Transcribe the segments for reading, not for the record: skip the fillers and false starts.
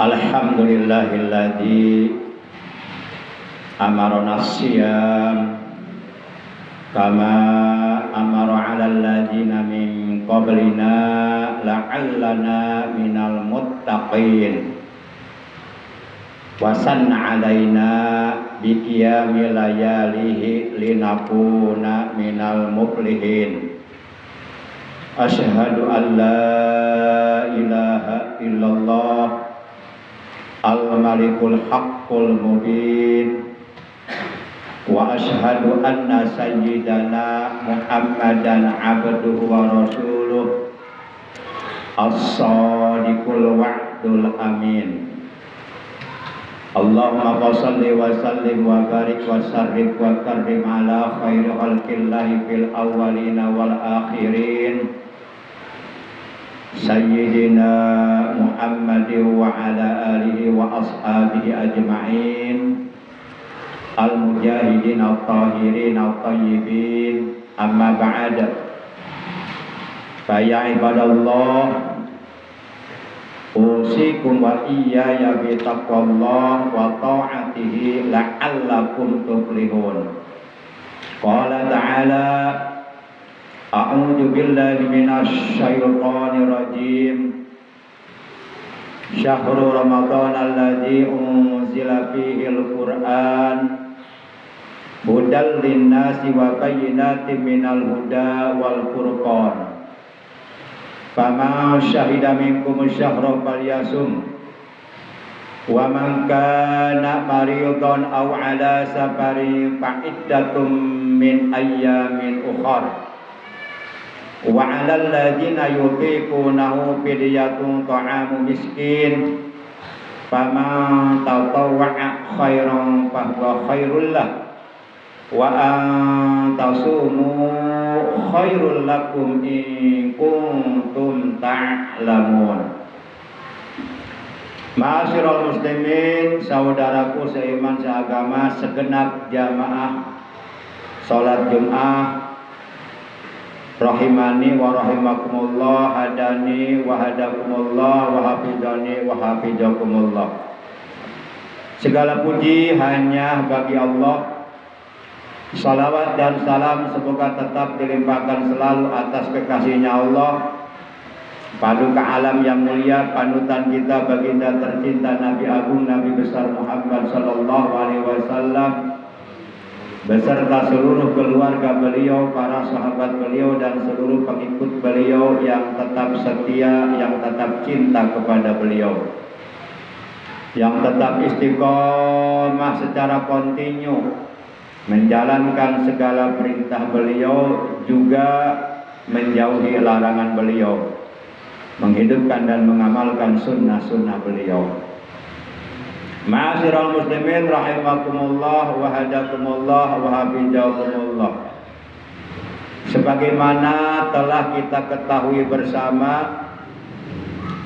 Alhamdulillahilladzi amarona siyam kama amara 'alal ladzina min qablina la'allana minal muttaqin wa sanna 'alaina bi qiyamil layalihi linakuna minal muflihin. Asyhadu an la ilaha illallah al-malikul haqqul mubin wa asyhadu anna sayyidana Muhammadan abduhu wa rasuluh as-sadiqul wa'dul amin. Allahumma shalli wa sallim wa barik wa sarrif wa karrim ala khairi khalqillahi fil awwalina wal akhirin Sayyidina Muhammadin wa ala alihi wa ashabihi ajma'in al-mujahidin al-tahirin al-tayyibin amma ba'd. Fa ya ibadallah usikum wa iyaya bi taqwallah wa ta'atihi la'allakum tuflihun. Qala ta'ala a'udzu billahi minasy syaithanir rajim. Syahrul Ramadan alladzi unzila fihil Qur'an hudal linnasi wa bayyinatin minal huda wal furqan. Fama syahida minkum syahra falyasum wa man kana maridan aw ala safari fa iddatum min ayyamin ukhra. Wa 'alal ladzina yutiqunahu fidyatun ta'amu miskin faman tatawwa'a khairan fahuwa khairul lah wa an tasumu khairul lakum in kuntum ta'lamun. Ma'asyiral muslimin, saudaraku seiman seagama, segenap jamaah salat Jumat rahimani wa rahimakumullah, hadani wa hadakumullah, wa hafidhani wa hafizakumullah. Segala puji hanya bagi Allah. Salawat dan salam semoga tetap dilimpahkan selalu atas kekasihnya Allah, paduka alam yang mulia, panutan kita, baginda tercinta Nabi Agung Nabi besar Muhammad sallallahu alaihi wasallam beserta seluruh keluarga beliau, para sahabat beliau dan seluruh pengikut beliau yang tetap setia, yang tetap cinta kepada beliau, yang tetap istiqomah secara kontinu menjalankan segala perintah beliau, juga menjauhi larangan beliau, menghidupkan dan mengamalkan sunnah-sunnah beliau. Ma'asyiral muslimin rahimakumullah wa hadakumullah wa hafizakumullah. Sebagaimana telah kita ketahui bersama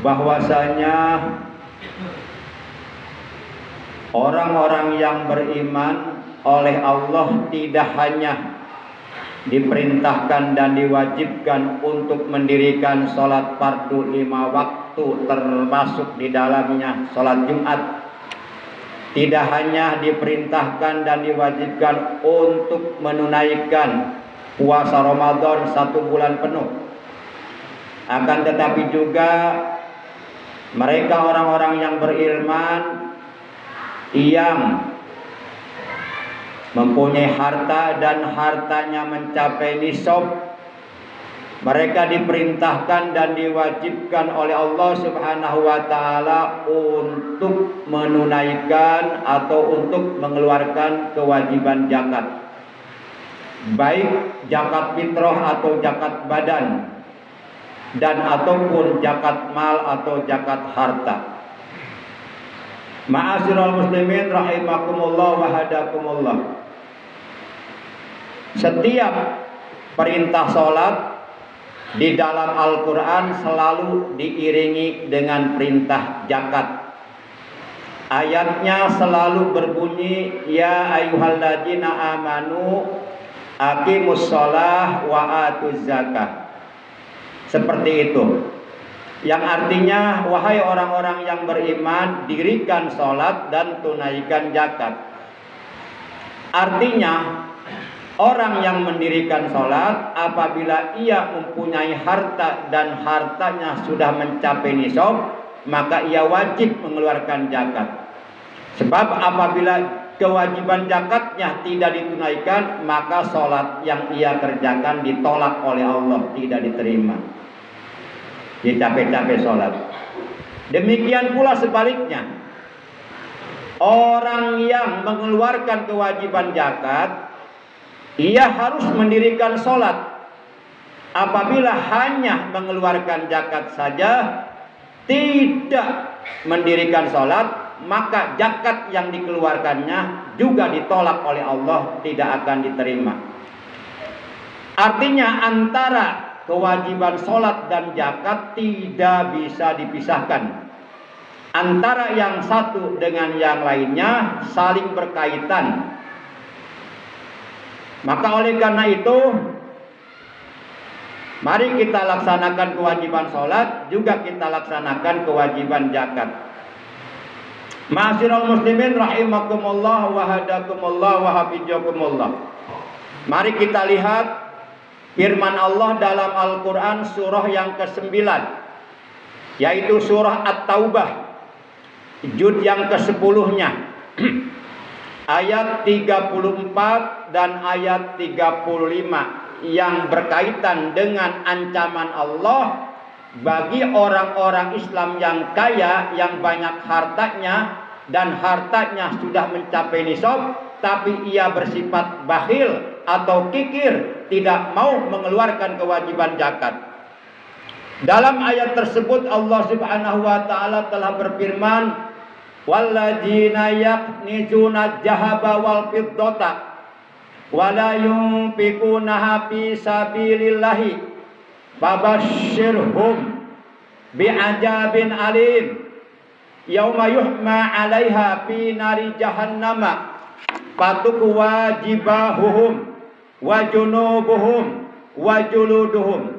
bahwasanya orang-orang yang beriman oleh Allah tidak hanya diperintahkan dan diwajibkan untuk mendirikan sholat fardu 5 waktu, termasuk di dalamnya sholat Jumat. Tidak hanya diperintahkan dan diwajibkan untuk menunaikan puasa Ramadan 1 bulan penuh, akan tetapi juga mereka orang-orang yang beriman yang mempunyai harta dan hartanya mencapai nisab, mereka diperintahkan dan diwajibkan oleh Allah Subhanahu wa taala untuk menunaikan atau untuk mengeluarkan kewajiban zakat, baik zakat fitrah atau zakat badan, dan ataupun zakat mal atau zakat harta. Ma'asyiral muslimin rahimakumullah wa hadakumullah. Setiap perintah salat di dalam Al-Quran selalu diiringi dengan perintah zakat. Ayatnya selalu berbunyi, ya ayyuhalladzina amanu aqimus shalah wa atuz zakah. Seperti itu. yang artinya wahai orang-orang yang beriman, dirikan sholat dan tunaikan zakat. Artinya orang yang mendirikan sholat apabila ia mempunyai harta dan hartanya sudah mencapai nisab, maka ia wajib mengeluarkan zakat. Sebab apabila kewajiban zakatnya tidak ditunaikan, maka sholat yang ia kerjakan ditolak oleh Allah, tidak diterima. Dia capek-capek sholat. Demikian pula sebaliknya, orang yang mengeluarkan kewajiban zakat, ia harus mendirikan sholat. Apabila hanya mengeluarkan zakat saja, tidak mendirikan sholat, maka zakat yang dikeluarkannya juga ditolak oleh Allah, tidak akan diterima. Artinya antara kewajiban sholat dan zakat tidak bisa dipisahkan. Antara yang satu dengan yang lainnya saling berkaitan. Maka oleh karena itu, mari kita laksanakan kewajiban sholat, juga kita laksanakan kewajiban zakat. Ma'asyiral muslimin rahimakumullah wa hadakumullah wa hafizakumullah. Mari kita lihat firman Allah dalam Al-Quran surah yang ke-9, yaitu surah At-Taubah, juz yang ke-10-nya, ayat 34 dan ayat 35, yang berkaitan dengan ancaman Allah bagi orang-orang Islam yang kaya, yang banyak hartanya dan hartanya sudah mencapai nisab, tapi ia bersifat bakhil atau kikir, tidak mau mengeluarkan kewajiban zakat. Dalam ayat tersebut Allah Subhanahu wa taala telah berfirman, walladzina yaknizuna dzahaba wal fiddata wala yunfiqunaha fi sabilillahi fabashshirhum bi'adzabin alim yauma yuhma 'alaiha fi nari jahannama fatukwa jibahuhum wa junubuhum wa juluduhum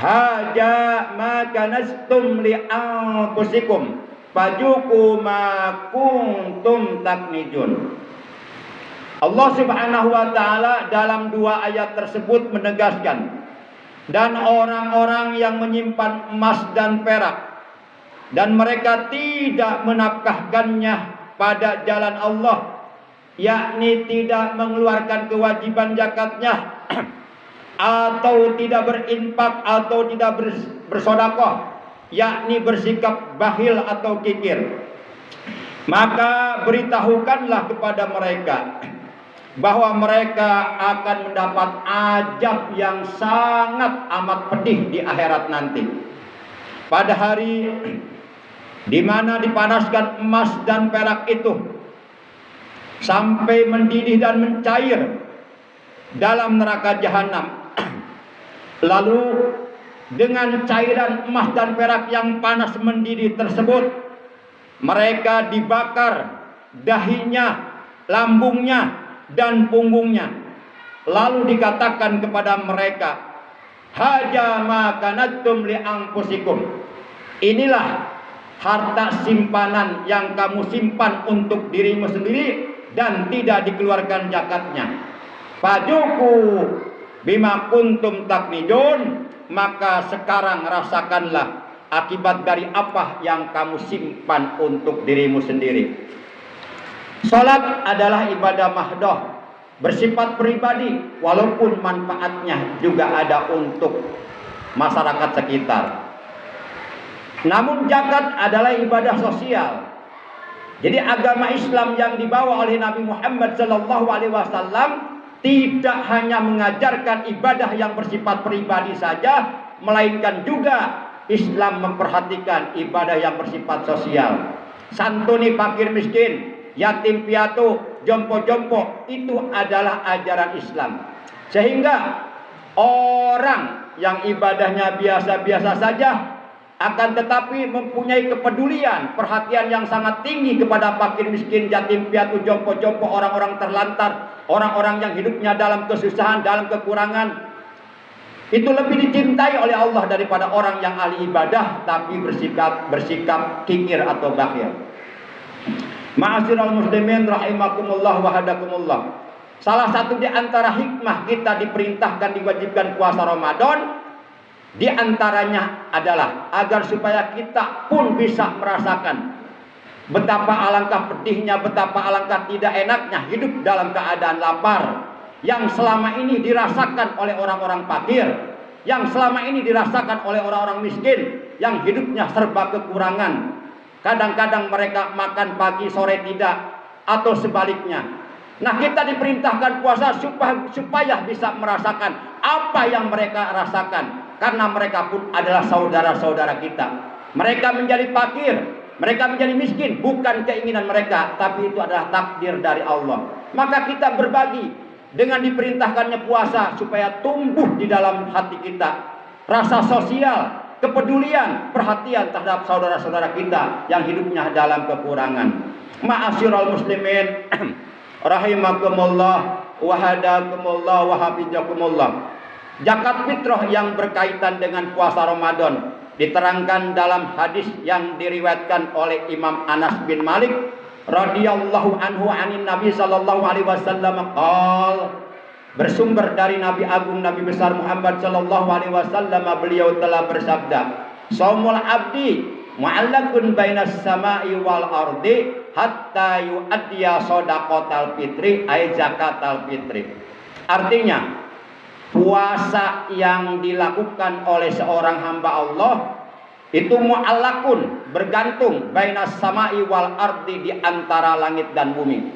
haja ma kanastum li anfusikum fajuku ma kuntum taknijun. Allah Subhanahu wa taala dalam dua ayat tersebut menegaskan, dan orang-orang yang menyimpan emas dan perak dan mereka tidak menafkahkannya pada jalan Allah, yakni tidak mengeluarkan kewajiban zakatnya atau tidak berinfak atau tidak bersedekah, yakni bersikap bakhil atau kikir, maka beritahukanlah kepada mereka bahwa mereka akan mendapat azab yang sangat amat pedih di akhirat nanti. Pada hari di mana dipanaskan emas dan perak itu sampai mendidih dan mencair dalam neraka jahanam. Lalu dengan cairan emas dan perak yang panas mendidih tersebut, mereka dibakar dahinya, lambungnya, dan punggungnya. Lalu dikatakan kepada mereka, haja ma kanattum li anfusikum, inilah harta simpanan yang kamu simpan untuk dirimu sendiri dan tidak dikeluarkan zakatnya. Fajuku bima kuntum taknijun, maka sekarang rasakanlah akibat dari apa yang kamu simpan untuk dirimu sendiri. Salat adalah ibadah mahdoh, bersifat pribadi, walaupun manfaatnya juga ada untuk masyarakat sekitar. Namun zakat adalah ibadah sosial. Jadi agama Islam yang dibawa oleh Nabi Muhammad SAW tidak hanya mengajarkan ibadah yang bersifat pribadi saja, melainkan juga Islam memperhatikan ibadah yang bersifat sosial. Santuni fakir miskin, yatim piatu, jompo-jompo, itu adalah ajaran Islam. Sehingga orang yang ibadahnya biasa-biasa saja akan tetapi mempunyai kepedulian, perhatian yang sangat tinggi kepada fakir miskin, yatim piatu, jompo-jompo, orang-orang terlantar, orang-orang yang hidupnya dalam kesusahan, dalam kekurangan. itu lebih dicintai oleh Allah daripada orang yang ahli ibadah tapi bersikap kikir atau bakhil. Ma'asyiral muslimin rahimakumullah wa hadakumullah. Salah satu di antara hikmah kita diperintahkan diwajibkan puasa Ramadan, di antaranya adalah agar supaya kita pun bisa merasakan betapa alangkah pedihnya, betapa alangkah tidak enaknya hidup dalam keadaan lapar yang selama ini dirasakan oleh orang-orang fakir, yang selama ini dirasakan oleh orang-orang miskin yang hidupnya serba kekurangan. Kadang-kadang mereka makan pagi sore tidak, atau sebaliknya. Nah, kita diperintahkan puasa supaya bisa merasakan apa yang mereka rasakan, karena mereka pun adalah saudara-saudara kita. Mereka menjadi fakir, mereka menjadi miskin, bukan keinginan mereka, tapi itu adalah takdir dari Allah. Maka kita berbagi dengan diperintahkannya puasa supaya tumbuh di dalam hati kita rasa sosial, kepedulian, perhatian terhadap saudara-saudara kita yang hidupnya dalam kekurangan. Ma'asyiral muslimin rahimakumullah wa hadakumullah wa hafizakumullah. Zakat fitrah yang berkaitan dengan puasa Ramadan diterangkan dalam hadis yang diriwayatkan oleh Imam Anas bin Malik radhiyallahu anhu anin Nabi sallallahu alaihi wasallam qala, bersumber dari Nabi Agung Nabi besar Muhammad sallallahu alaihi wasallam, beliau telah bersabda, "Shaumul abdi mu'allaqun bainas sama'i wal ardi hatta yu'addiya shadaqatal fitri ay zakatal fitri." Artinya, puasa yang dilakukan oleh seorang hamba Allah itu mu'allaqun, bergantung, bainas sama'i wal ardi, di antara langit dan bumi.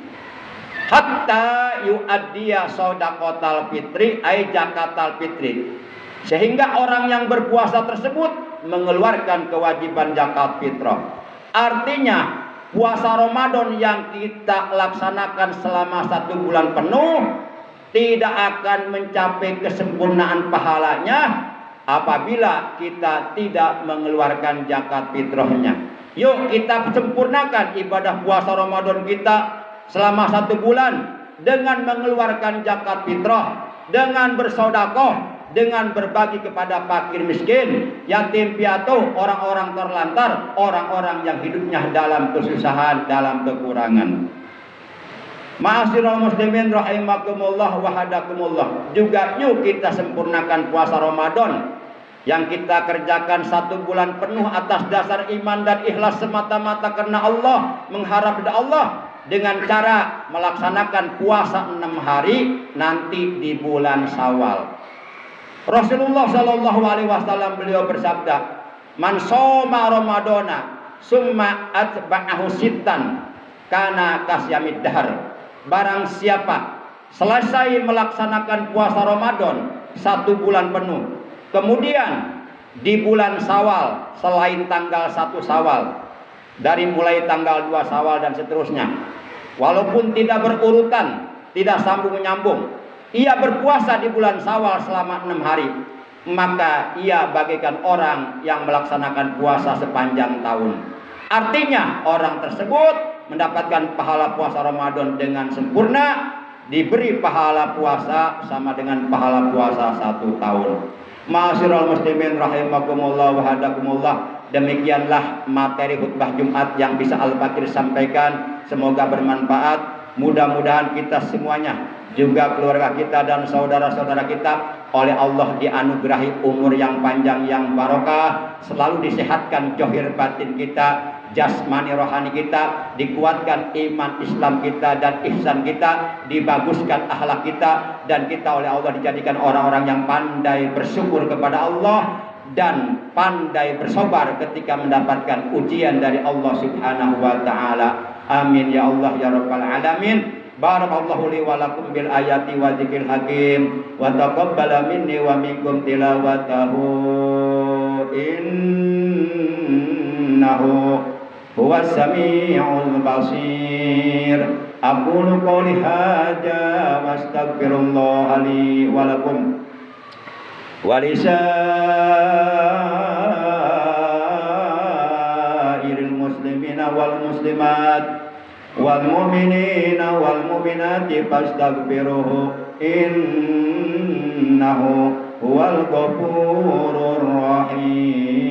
Hatta yu'addiya shadaqatal fitri ay zakatal fitri, sehingga orang yang berpuasa tersebut mengeluarkan kewajiban zakat fitrah. Artinya, puasa Ramadan yang kita laksanakan selama 1 bulan penuh tidak akan mencapai kesempurnaan pahalanya apabila kita tidak mengeluarkan zakat fitrahnya. Yuk kita sempurnakan ibadah puasa Ramadan kita selama 1 bulan dengan mengeluarkan zakat fitrah, dengan bersedekah, dengan berbagi kepada fakir miskin, yatim piatu, orang-orang terlantar, orang-orang yang hidupnya dalam kesusahan, dalam kekurangan. Ma'asyiral muslimin rahimakumullah wa hadakumullah. Juga yuk kita sempurnakan puasa Ramadan yang kita kerjakan 1 bulan penuh atas dasar iman dan ikhlas semata-mata karena Allah, mengharap dari Allah, dengan cara melaksanakan puasa 6 hari nanti di bulan Syawal. Rasulullah Shallallahu alaihi wasallam beliau bersabda, "Man shoma Ramadana summa atba'ahu sittan kana kasyamid dahar." Barang siapa selesai melaksanakan puasa Ramadan 1 bulan penuh, kemudian di bulan Syawal selain tanggal 1 Syawal, dari mulai tanggal 2 Syawal dan seterusnya, walaupun tidak berurutan, tidak sambung menyambung, ia berpuasa di bulan Syawal selama 6 hari, maka ia bagaikan orang yang melaksanakan puasa sepanjang tahun. Artinya orang tersebut mendapatkan pahala puasa Ramadan dengan sempurna, diberi pahala puasa sama dengan pahala puasa 1 tahun. Ma'asyiral muslimin rahimakumullah wa hadakumullah. Demikianlah materi khutbah Jumat yang bisa Al-Fakir sampaikan. Semoga bermanfaat. Mudah-mudahan kita semuanya, juga keluarga kita dan saudara-saudara kita, oleh Allah dianugerahi umur yang panjang yang barokah, selalu disehatkan zahir batin kita, jasmani rohani kita, dikuatkan iman Islam kita dan ihsan kita, dibaguskan akhlak kita, dan kita oleh Allah dijadikan orang-orang yang pandai bersyukur kepada Allah dan pandai bersabar ketika mendapatkan ujian dari Allah Subhanahu wa taala. Amin ya Allah ya rabbal alamin. Barakallahu li wa lakum bil ayati wa dzikril hakim wa taqabbala minni wa minkum tilawatahu innahu huwas samiul basir. Aqulu qouli hadza wa astaghfirullah li wa lakum wa lisairil muslimina wal muslimat wal mu'minina wal mu'minati fastaghfiruhu innahu huwal ghafurur rahim.